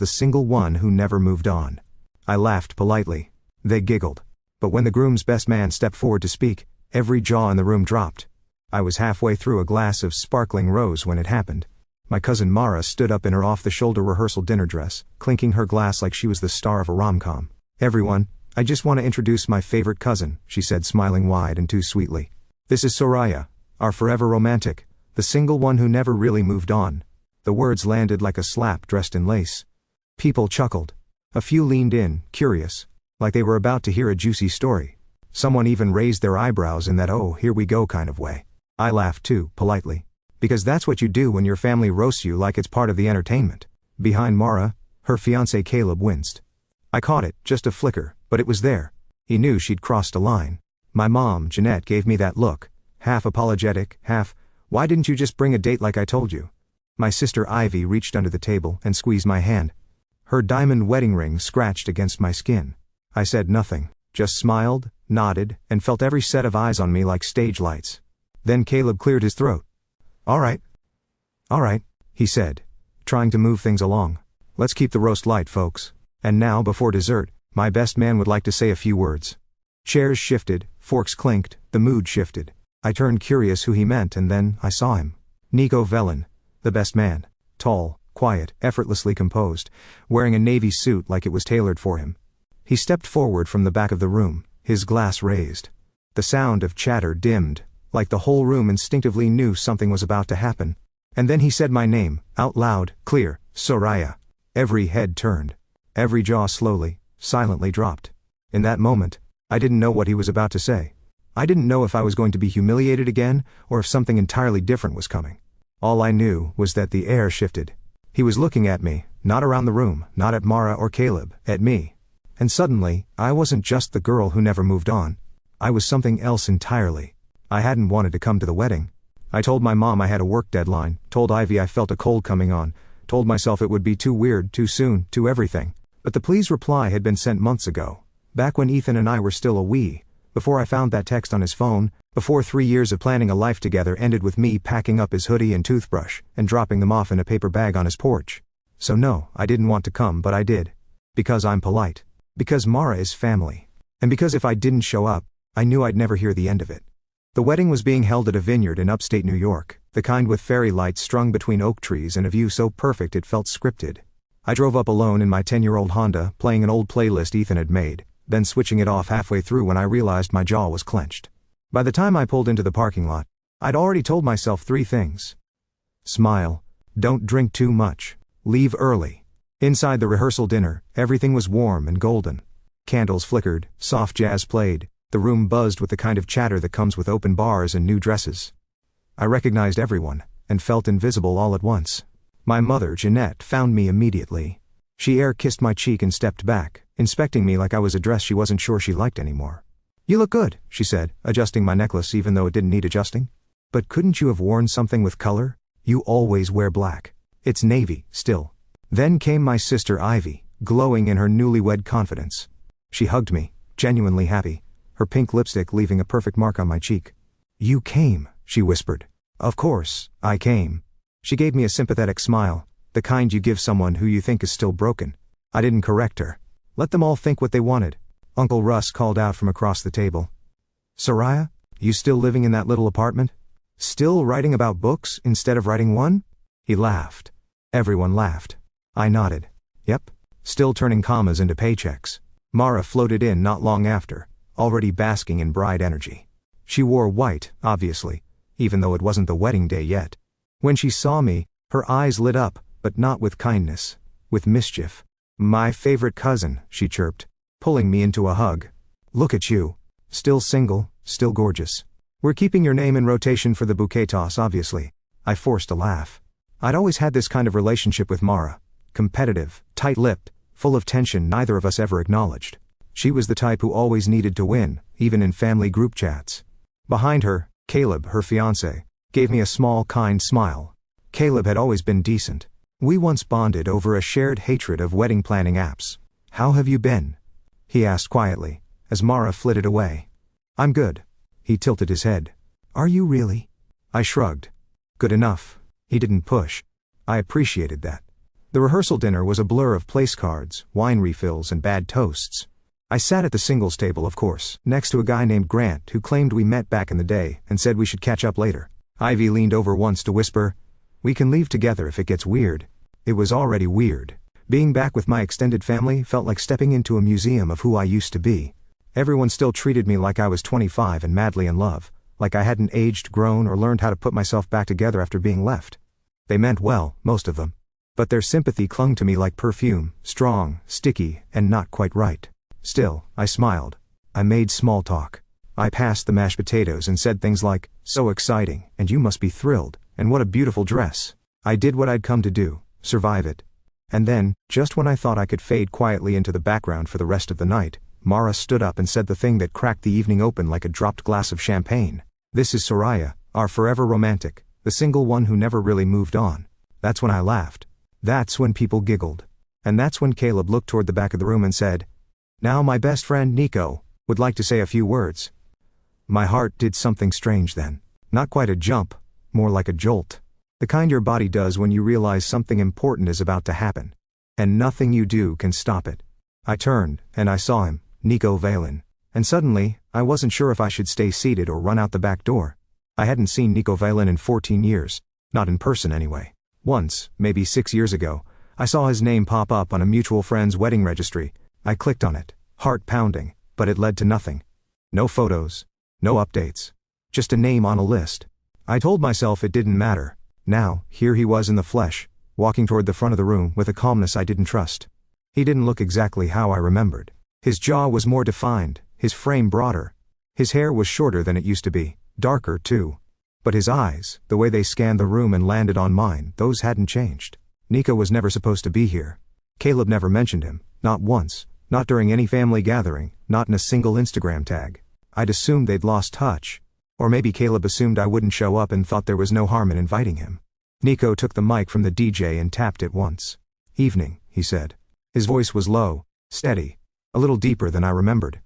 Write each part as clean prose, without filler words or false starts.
the single one who never moved on. I laughed politely. They giggled. But when the groom's best man stepped forward to speak, every jaw in the room dropped. I was halfway through a glass of sparkling rose when it happened. My cousin Mara stood up in her off-the-shoulder rehearsal dinner dress, clinking her glass like she was the star of a rom-com. "Everyone, I just want to introduce my favorite cousin," she said, smiling wide and too sweetly. "This is Soraya, our forever romantic, the single one who never really moved on." The words landed like a slap dressed in lace. People chuckled. A few leaned in, curious, like they were about to hear a juicy story. Someone even raised their eyebrows in that "oh, here we go" kind of way. I laughed too, politely. Because that's what you do when your family roasts you like it's part of the entertainment. Behind Mara, her fiancé Caleb winced. I caught it, just a flicker, but it was there. He knew she'd crossed a line. My mom, Jeanette, gave me that look, half apologetic, half, "Why didn't you just bring a date like I told you?" My sister Ivy reached under the table and squeezed my hand. Her diamond wedding ring scratched against my skin. I said nothing, just smiled, nodded, and felt every set of eyes on me like stage lights. Then Caleb cleared his throat. All right, he said, trying to move things along. "Let's keep the roast light, folks. And now, before dessert, my best man would like to say a few words." Chairs shifted, forks clinked, the mood shifted. I turned curious who he meant, and then I saw him. Nico Velen, the best man. Tall, quiet, effortlessly composed, wearing a navy suit like it was tailored for him. He stepped forward from the back of the room, his glass raised. The sound of chatter dimmed, like the whole room instinctively knew something was about to happen. And then he said my name, out loud, clear, "Soraya." Every head turned. Every jaw slowly, silently dropped. In that moment, I didn't know what he was about to say. I didn't know if I was going to be humiliated again, or if something entirely different was coming. All I knew was that the air shifted. He was looking at me, not around the room, not at Mara or Caleb, at me. And suddenly, I wasn't just the girl who never moved on. I was something else entirely. I hadn't wanted to come to the wedding. I told my mom I had a work deadline, told Ivy I felt a cold coming on, told myself it would be too weird, too soon, too everything. But the please reply had been sent months ago, back when Ethan and I were still a wee, before I found that text on his phone, before 3 years of planning a life together ended with me packing up his hoodie and toothbrush and dropping them off in a paper bag on his porch. So no, I didn't want to come, but I did. Because I'm polite. Because Mara is family. And because if I didn't show up, I knew I'd never hear the end of it. The wedding was being held at a vineyard in upstate New York, the kind with fairy lights strung between oak trees and a view so perfect it felt scripted. I drove up alone in my 10-year-old Honda, playing an old playlist Ethan had made, then switching it off halfway through when I realized my jaw was clenched. By the time I pulled into the parking lot, I'd already told myself 3 things. Smile. Don't drink too much. Leave early. Inside the rehearsal dinner, everything was warm and golden. Candles flickered, soft jazz played, the room buzzed with the kind of chatter that comes with open bars and new dresses. I recognized everyone, and felt invisible all at once. My mother, Jeanette, found me immediately. She air-kissed my cheek and stepped back, inspecting me like I was a dress she wasn't sure she liked anymore. "You look good," she said, adjusting my necklace even though it didn't need adjusting. "But couldn't you have worn something with color? You always wear black. It's navy, still." Then came my sister Ivy, glowing in her newlywed confidence. She hugged me, genuinely happy, her pink lipstick leaving a perfect mark on my cheek. "You came," she whispered. "Of course, I came." She gave me a sympathetic smile, the kind you give someone who you think is still broken. I didn't correct her. Let them all think what they wanted. Uncle Russ called out from across the table. "Soraya, you still living in that little apartment? Still writing about books instead of writing one?" He laughed. Everyone laughed. I nodded. Yep. Still turning commas into paychecks. Mara floated in not long after, already basking in bride energy. She wore white, obviously, even though it wasn't the wedding day yet. When she saw me, her eyes lit up, but not with kindness, with mischief. "My favorite cousin," she chirped, pulling me into a hug. "Look at you. Still single, still gorgeous. We're keeping your name in rotation for the bouquet toss, obviously." I forced a laugh. I'd always had this kind of relationship with Mara. Competitive, tight-lipped, full of tension neither of us ever acknowledged. She was the type who always needed to win, even in family group chats. Behind her, Caleb, her fiancé, gave me a small, kind smile. Caleb had always been decent. We once bonded over a shared hatred of wedding planning apps. "How have you been?" he asked quietly, as Mara flitted away. "I'm good." He tilted his head. "Are you really?" I shrugged. Good enough. He didn't push. I appreciated that. The rehearsal dinner was a blur of place cards, wine refills, and bad toasts. I sat at the singles table, of course, next to a guy named Grant who claimed we met back in the day and said we should catch up later. Ivy leaned over once to whisper, "We can leave together if it gets weird." It was already weird. Being back with my extended family felt like stepping into a museum of who I used to be. Everyone still treated me like I was 25 and madly in love, like I hadn't aged, grown, or learned how to put myself back together after being left. They meant well, most of them. But their sympathy clung to me like perfume, strong, sticky, and not quite right. Still, I smiled. I made small talk. I passed the mashed potatoes and said things like, "So exciting, and you must be thrilled, and what a beautiful dress." I did what I'd come to do, survive it. And then, just when I thought I could fade quietly into the background for the rest of the night, Mara stood up and said the thing that cracked the evening open like a dropped glass of champagne. "This is Soraya, our forever romantic, the single one who never really moved on." That's when I laughed. That's when people giggled. And that's when Caleb looked toward the back of the room and said, "Now my best friend Nico would like to say a few words." My heart did something strange then. Not quite a jump, more like a jolt. The kind your body does when you realize something important is about to happen. And nothing you do can stop it. I turned, and I saw him, Nico Valen. And suddenly, I wasn't sure if I should stay seated or run out the back door. I hadn't seen Nico Valen in 14 years. Not in person anyway. Once, maybe 6 years ago, I saw his name pop up on a mutual friend's wedding registry. I clicked on it, heart pounding, but it led to nothing. No photos. No updates. Just a name on a list. I told myself it didn't matter. Now, here he was in the flesh, walking toward the front of the room with a calmness I didn't trust. He didn't look exactly how I remembered. His jaw was more defined, his frame broader. His hair was shorter than it used to be, darker too. But his eyes, the way they scanned the room and landed on mine, those hadn't changed. Nico was never supposed to be here. Caleb never mentioned him, not once, not during any family gathering, not in a single Instagram tag. I'd assumed they'd lost touch. Or maybe Caleb assumed I wouldn't show up and thought there was no harm in inviting him. Nico took the mic from the DJ and tapped it once. "Evening," he said. His voice was low, steady, a little deeper than I remembered.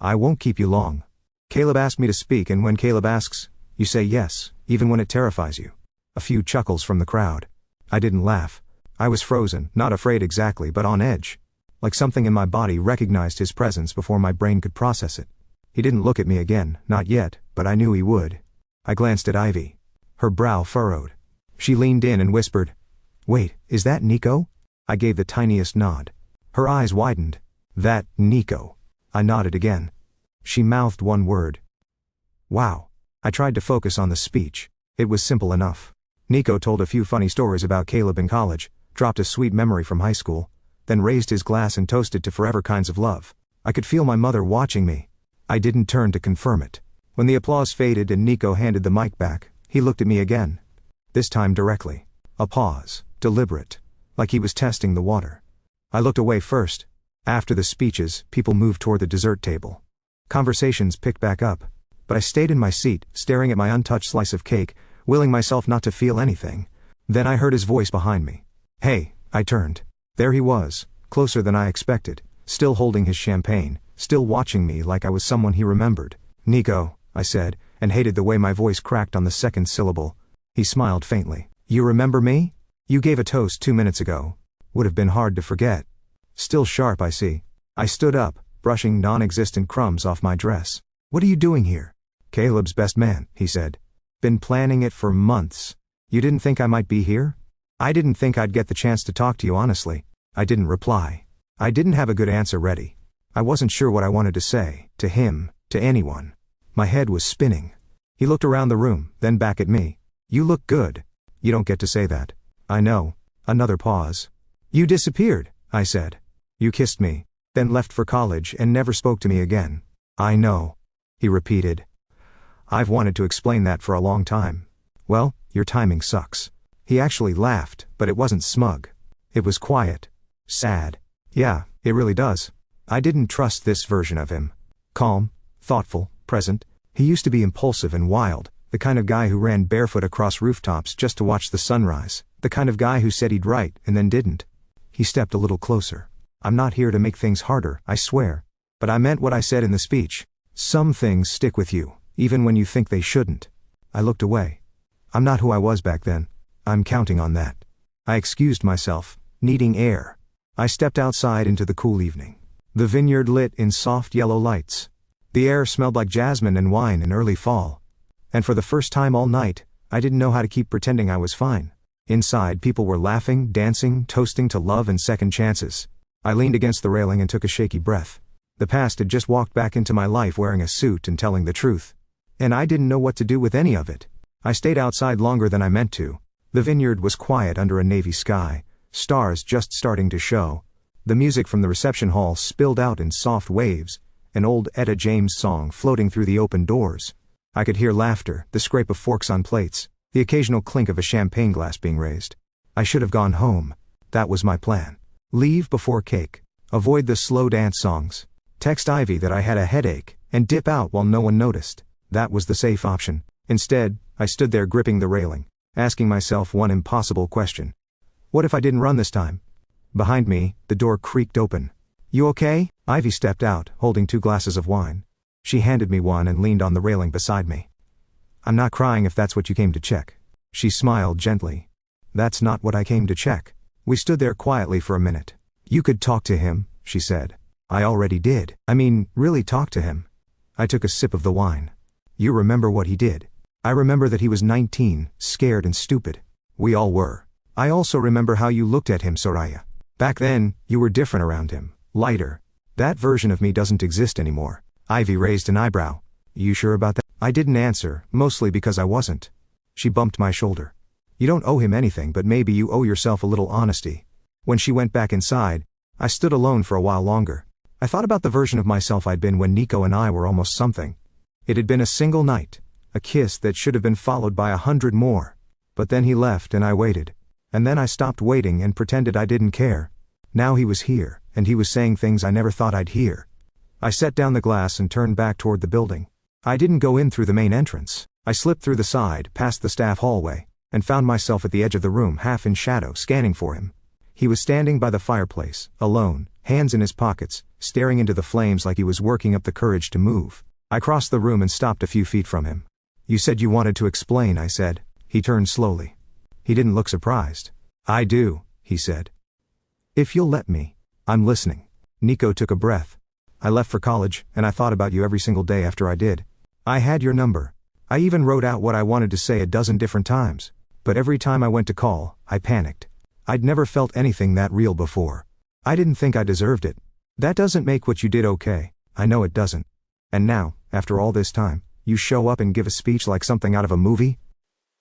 "I won't keep you long. Caleb asked me to speak, and when Caleb asks, you say yes, even when it terrifies you." A few chuckles from the crowd. I didn't laugh. I was frozen, not afraid exactly, but on edge. Like something in my body recognized his presence before my brain could process it. He didn't look at me again, not yet, but I knew he would. I glanced at Ivy. Her brow furrowed. She leaned in and whispered, "Wait, is that Nico?" I gave the tiniest nod. Her eyes widened. "That Nico." I nodded again. She mouthed one word. "Wow." I tried to focus on the speech. It was simple enough. Nico told a few funny stories about Caleb in college, dropped a sweet memory from high school, then raised his glass and toasted to forever kinds of love. I could feel my mother watching me. I didn't turn to confirm it. When the applause faded and Nico handed the mic back, he looked at me again. This time directly. A pause, deliberate, like he was testing the water. I looked away first. After the speeches, people moved toward the dessert table. Conversations picked back up. But I stayed in my seat, staring at my untouched slice of cake, willing myself not to feel anything. Then I heard his voice behind me. "Hey," I turned. There he was, closer than I expected, still holding his champagne, still watching me like I was someone he remembered. "Nico," I said, and hated the way my voice cracked on the second syllable. He smiled faintly. "You remember me? You gave a toast 2 minutes ago. Would have been hard to forget." Still sharp, I see. I stood up, brushing non-existent crumbs off my dress. "What are you doing here?" "Caleb's best man," he said. "Been planning it for months. You didn't think I might be here?" "I didn't think I'd get the chance to talk to you honestly." I didn't reply. I didn't have a good answer ready. I wasn't sure what I wanted to say, to him, to anyone. My head was spinning. He looked around the room, then back at me. "You look good." "You don't get to say that." "I know." Another pause. "You disappeared," I said. "You kissed me, then left for college and never spoke to me again." "I know," he repeated. "I've wanted to explain that for a long time." "Well, your timing sucks." He actually laughed, but it wasn't smug. It was quiet. Sad. "Yeah, it really does." I didn't trust this version of him. Calm, thoughtful, present. He used to be impulsive and wild, the kind of guy who ran barefoot across rooftops just to watch the sunrise, the kind of guy who said he'd write and then didn't. He stepped a little closer. "I'm not here to make things harder, I swear. But I meant what I said in the speech. Some things stick with you, even when you think they shouldn't." I looked away. I'm not who I was back then. I'm counting on that. I excused myself. needing air. I stepped outside into the cool evening. The vineyard lit in soft yellow lights. The air smelled like jasmine and wine in early fall. And for the first time all night, I didn't know how to keep pretending I was fine. Inside, people were laughing, dancing, toasting to love and second chances. I leaned against the railing and took a shaky breath. The past had just walked back into my life wearing a suit and telling the truth. And I didn't know what to do with any of it. I stayed outside longer than I meant to. The vineyard was quiet under a navy sky, stars just starting to show. The music from the reception hall spilled out in soft waves, an old Etta James song floating through the open doors. I could hear laughter, the scrape of forks on plates, the occasional clink of a champagne glass being raised. I should have gone home. That was my plan. Leave before cake. Avoid the slow dance songs. Text Ivy that I had a headache, and dip out while no one noticed. That was the safe option. Instead, I stood there gripping the railing, asking myself one impossible question. What if I didn't run this time? Behind me, the door creaked open. You okay? Ivy stepped out, holding 2 glasses of wine. She handed me one and leaned on the railing beside me. I'm not crying if that's what you came to check. She smiled gently. That's not what I came to check. We stood there quietly for a minute. You could talk to him, she said. I already did. I mean, really talk to him. I took a sip of the wine. You remember what he did? I remember that he was 19, scared and stupid. We all were. I also remember how you looked at him, Soraya. Back then, you were different around him, lighter. That version of me doesn't exist anymore. Ivy raised an eyebrow. You sure about that? I didn't answer, mostly because I wasn't. She bumped my shoulder. You don't owe him anything, but maybe you owe yourself a little honesty. When she went back inside, I stood alone for a while longer. I thought about the version of myself I'd been when Nico and I were almost something. It had been a single night, a kiss that should have been followed by 100 more. But then he left and I waited. And then I stopped waiting and pretended I didn't care. Now he was here, and he was saying things I never thought I'd hear. I set down the glass and turned back toward the building. I didn't go in through the main entrance. I slipped through the side, past the staff hallway, and found myself at the edge of the room, half in shadow, scanning for him. He was standing by the fireplace, alone, hands in his pockets, staring into the flames like he was working up the courage to move. I crossed the room and stopped a few feet from him. You said you wanted to explain, I said. He turned slowly. He didn't look surprised. I do, he said. If you'll let me. I'm listening. Nico took a breath. I left for college, and I thought about you every single day after I did. I had your number. I even wrote out what I wanted to say a dozen different times. But every time I went to call, I panicked. I'd never felt anything that real before. I didn't think I deserved it. That doesn't make what you did okay. I know it doesn't. And now, after all this time, you show up and give a speech like something out of a movie?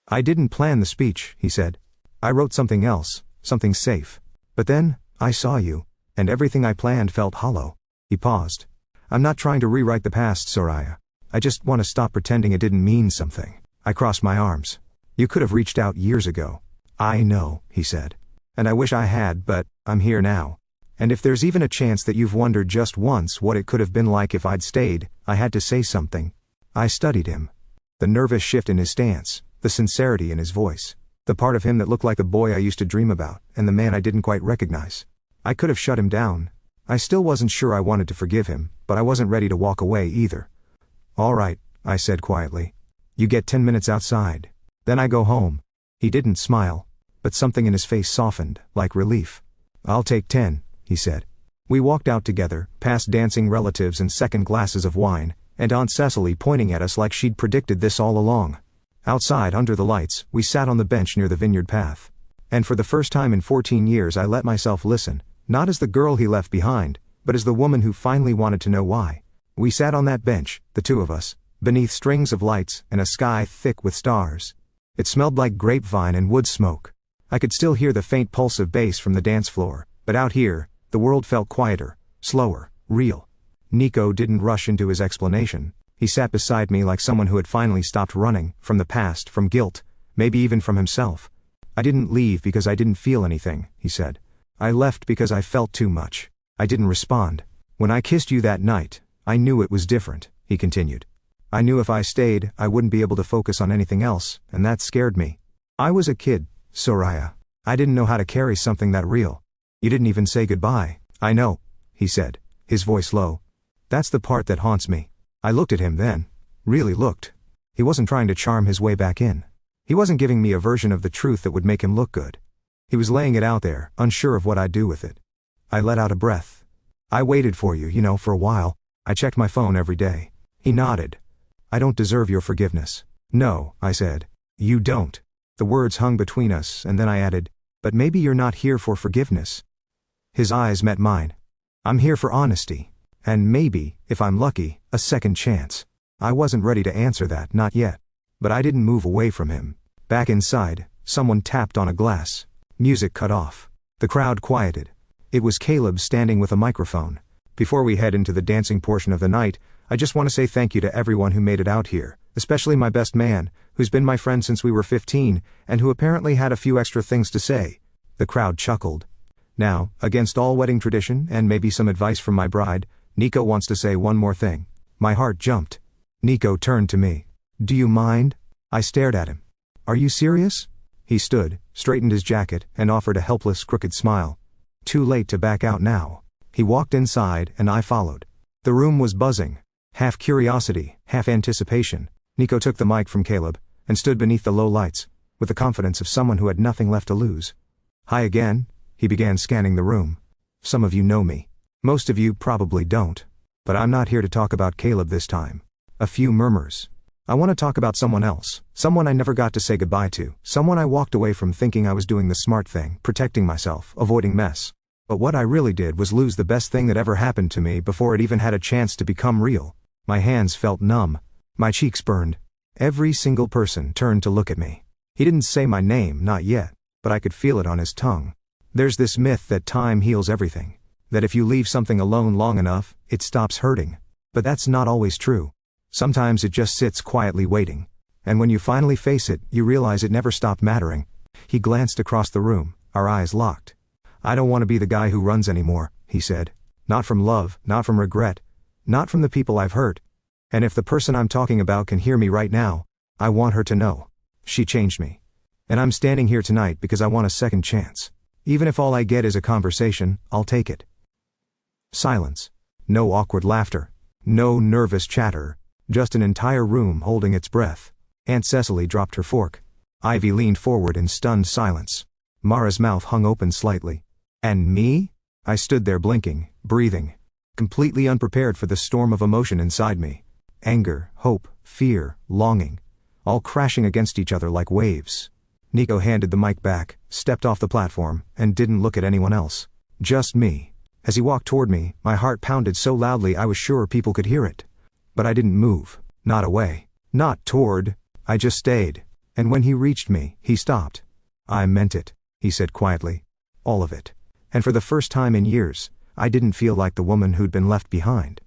I didn't plan the speech, he said. I wrote something else, something safe. But then, I saw you, and everything I planned felt hollow. He paused. I'm not trying to rewrite the past, Soraya. I just want to stop pretending it didn't mean something. I crossed my arms. You could have reached out years ago. I know, he said. And I wish I had, but I'm here now. And if there's even a chance that you've wondered just once what it could have been like if I'd stayed, I had to say something. I studied him. The nervous shift in his stance, the sincerity in his voice, the part of him that looked like the boy I used to dream about, and the man I didn't quite recognize. I could have shut him down. I still wasn't sure I wanted to forgive him, but I wasn't ready to walk away either. All right, I said quietly. You get 10 minutes outside. Then I go home. He didn't smile, but something in his face softened, like relief. I'll take 10, he said. We walked out together, past dancing relatives and second glasses of wine, and Aunt Cecily pointing at us like she'd predicted this all along. Outside, under the lights, we sat on the bench near the vineyard path. And for the first time in 14 years I let myself listen, not as the girl he left behind, but as the woman who finally wanted to know why. We sat on that bench, the two of us, beneath strings of lights and a sky thick with stars. It smelled like grapevine and wood smoke. I could still hear the faint pulse of bass from the dance floor, but out here, the world felt quieter, slower, real. Nico didn't rush into his explanation. He sat beside me like someone who had finally stopped running, from the past, from guilt, maybe even from himself. I didn't leave because I didn't feel anything, he said. I left because I felt too much. I didn't respond. When I kissed you that night, I knew it was different, he continued. I knew if I stayed, I wouldn't be able to focus on anything else, and that scared me. I was a kid, Soraya. I didn't know how to carry something that real. You didn't even say goodbye. I know, he said, his voice low. That's the part that haunts me. I looked at him then. Really looked. He wasn't trying to charm his way back in. He wasn't giving me a version of the truth that would make him look good. He was laying it out there, unsure of what I'd do with it. I let out a breath. I waited for you, for a while. I checked my phone every day. He nodded. I don't deserve your forgiveness. No, I said. You don't. The words hung between us, and then I added, but maybe you're not here for forgiveness. His eyes met mine. I'm here for honesty. And maybe, if I'm lucky, a second chance. I wasn't ready to answer that, not yet. But I didn't move away from him. Back inside, someone tapped on a glass. Music cut off. The crowd quieted. It was Caleb standing with a microphone. Before we head into the dancing portion of the night, I just want to say thank you to everyone who made it out here, especially my best man, who's been my friend since we were 15, and who apparently had a few extra things to say. The crowd chuckled. Now, against all wedding tradition and maybe some advice from my bride, Nico wants to say one more thing. My heart jumped. Nico turned to me. Do you mind? I stared at him. Are you serious? He stood, straightened his jacket, and offered a helpless, crooked smile. Too late to back out now. He walked inside, and I followed. The room was buzzing. Half curiosity, half anticipation. Nico took the mic from Caleb, and stood beneath the low lights, with the confidence of someone who had nothing left to lose. Hi again, he began scanning the room. Some of you know me. Most of you probably don't. But I'm not here to talk about Caleb this time. A few murmurs. I want to talk about someone else, someone I never got to say goodbye to, someone I walked away from thinking I was doing the smart thing, protecting myself, avoiding mess. But what I really did was lose the best thing that ever happened to me before it even had a chance to become real. My hands felt numb. My cheeks burned. Every single person turned to look at me. He didn't say my name, not yet, but I could feel it on his tongue. There's this myth that time heals everything. That if you leave something alone long enough, it stops hurting. But that's not always true. Sometimes it just sits quietly waiting. And when you finally face it, you realize it never stopped mattering. He glanced across the room, our eyes locked. I don't want to be the guy who runs anymore, he said. Not from love, not from regret, not from the people I've hurt. And if the person I'm talking about can hear me right now, I want her to know. She changed me. And I'm standing here tonight because I want a second chance. Even if all I get is a conversation, I'll take it. Silence. No awkward laughter. No nervous chatter. Just an entire room holding its breath. Aunt Cecily dropped her fork. Ivy leaned forward in stunned silence. Mara's mouth hung open slightly. And me? I stood there blinking, breathing. Completely unprepared for the storm of emotion inside me. Anger, hope, fear, longing. All crashing against each other like waves. Nico handed the mic back, stepped off the platform, and didn't look at anyone else. Just me. As he walked toward me, my heart pounded so loudly I was sure people could hear it. But I didn't move. Not away. Not toward. I just stayed. And when he reached me, he stopped. I meant it, he said quietly. All of it. And for the first time in years, I didn't feel like the woman who'd been left behind.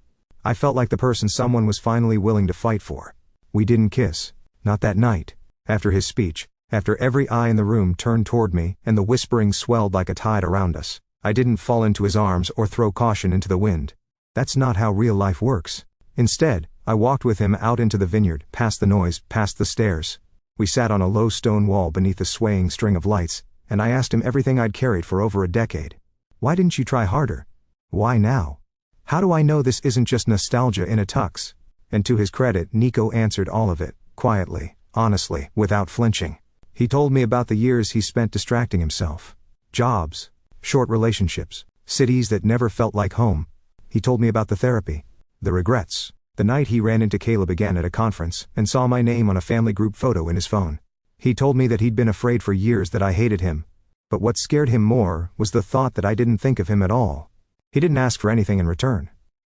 I felt like the person someone was finally willing to fight for. We didn't kiss. Not that night. After his speech, after every eye in the room turned toward me and the whispering swelled like a tide around us, I didn't fall into his arms or throw caution into the wind. That's not how real life works. Instead, I walked with him out into the vineyard, past the noise, past the stairs. We sat on a low stone wall beneath a swaying string of lights, and I asked him everything I'd carried for over a decade. Why didn't you try harder? Why now? How do I know this isn't just nostalgia in a tux? And to his credit, Nico answered all of it, quietly, honestly, without flinching. He told me about the years he spent distracting himself. Jobs, short relationships, cities that never felt like home. He told me about the therapy. The regrets. The night he ran into Caleb again at a conference and saw my name on a family group photo in his phone. He told me that he'd been afraid for years that I hated him. But what scared him more was the thought that I didn't think of him at all. He didn't ask for anything in return.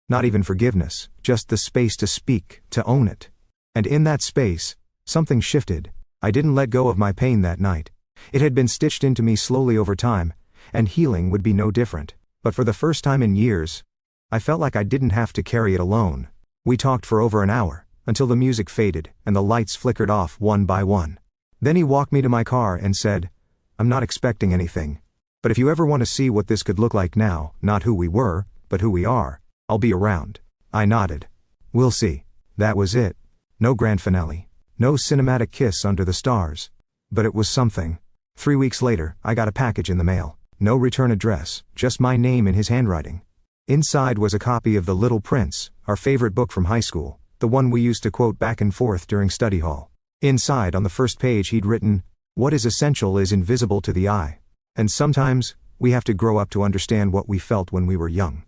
Not even forgiveness, just the space to speak, to own it. And in that space, something shifted. I didn't let go of my pain that night. It had been stitched into me slowly over time, and healing would be no different. But for the first time in years, I felt like I didn't have to carry it alone. We talked for over an hour, until the music faded and the lights flickered off one by one. Then he walked me to my car and said, I'm not expecting anything. But if you ever want to see what this could look like now, not who we were, but who we are, I'll be around. I nodded. We'll see. That was it. No grand finale. No cinematic kiss under the stars. But it was something. 3 weeks later, I got a package in the mail. No return address, just my name in his handwriting. Inside was a copy of The Little Prince, our favorite book from high school, the one we used to quote back and forth during study hall. Inside on the first page he'd written, What is essential is invisible to the eye. And sometimes, we have to grow up to understand what we felt when we were young.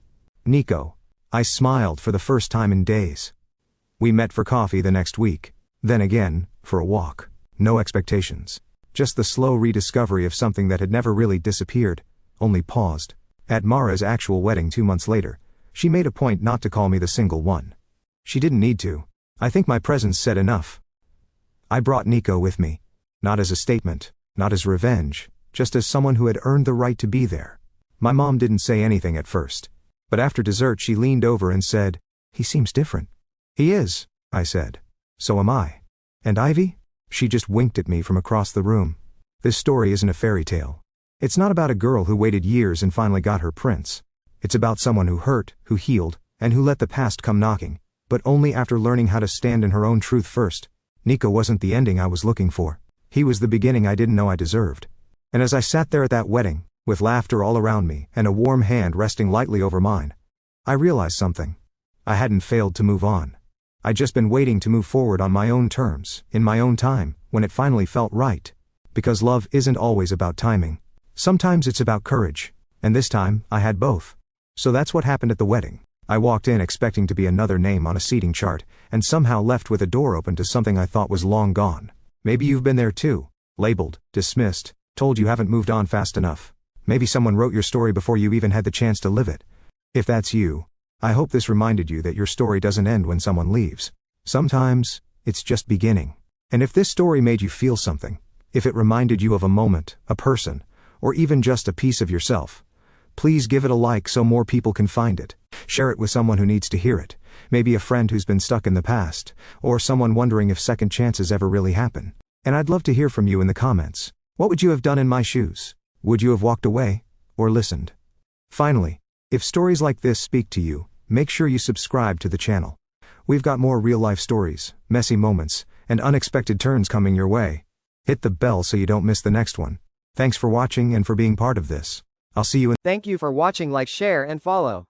Nico. I smiled for the first time in days. We met for coffee the next week. Then again, for a walk. No expectations. Just the slow rediscovery of something that had never really disappeared, only paused. At Mara's actual wedding 2 months later, she made a point not to call me the single one. She didn't need to. I think my presence said enough. I brought Nico with me. Not as a statement, not as revenge, just as someone who had earned the right to be there. My mom didn't say anything at first. But after dessert she leaned over and said, "He seems different." "He is," I said. "So am I." "And Ivy?" She just winked at me from across the room. This story isn't a fairy tale. It's not about a girl who waited years and finally got her prince. It's about someone who hurt, who healed, and who let the past come knocking, but only after learning how to stand in her own truth first. Nico wasn't the ending I was looking for. He was the beginning I didn't know I deserved. And as I sat there at that wedding, with laughter all around me and a warm hand resting lightly over mine, I realized something. I hadn't failed to move on. I'd just been waiting to move forward on my own terms, in my own time, when it finally felt right. Because love isn't always about timing. Sometimes it's about courage. And this time, I had both. So that's what happened at the wedding. I walked in expecting to be another name on a seating chart, and somehow left with a door open to something I thought was long gone. Maybe you've been there too. Labeled, dismissed, told you haven't moved on fast enough. Maybe someone wrote your story before you even had the chance to live it. If that's you, I hope this reminded you that your story doesn't end when someone leaves. Sometimes, it's just beginning. And if this story made you feel something, if it reminded you of a moment, a person, or even just a piece of yourself, please give it a like so more people can find it. Share it with someone who needs to hear it, maybe a friend who's been stuck in the past, or someone wondering if second chances ever really happen. And I'd love to hear from you in the comments. What would you have done in my shoes? Would you have walked away, or listened? Finally, if stories like this speak to you, make sure you subscribe to the channel. We've got more real-life stories, messy moments, and unexpected turns coming your way. Hit the bell so you don't miss the next one. Thanks for watching and for being part of this. I'll see you in— Thank you for watching. Like, share, and follow.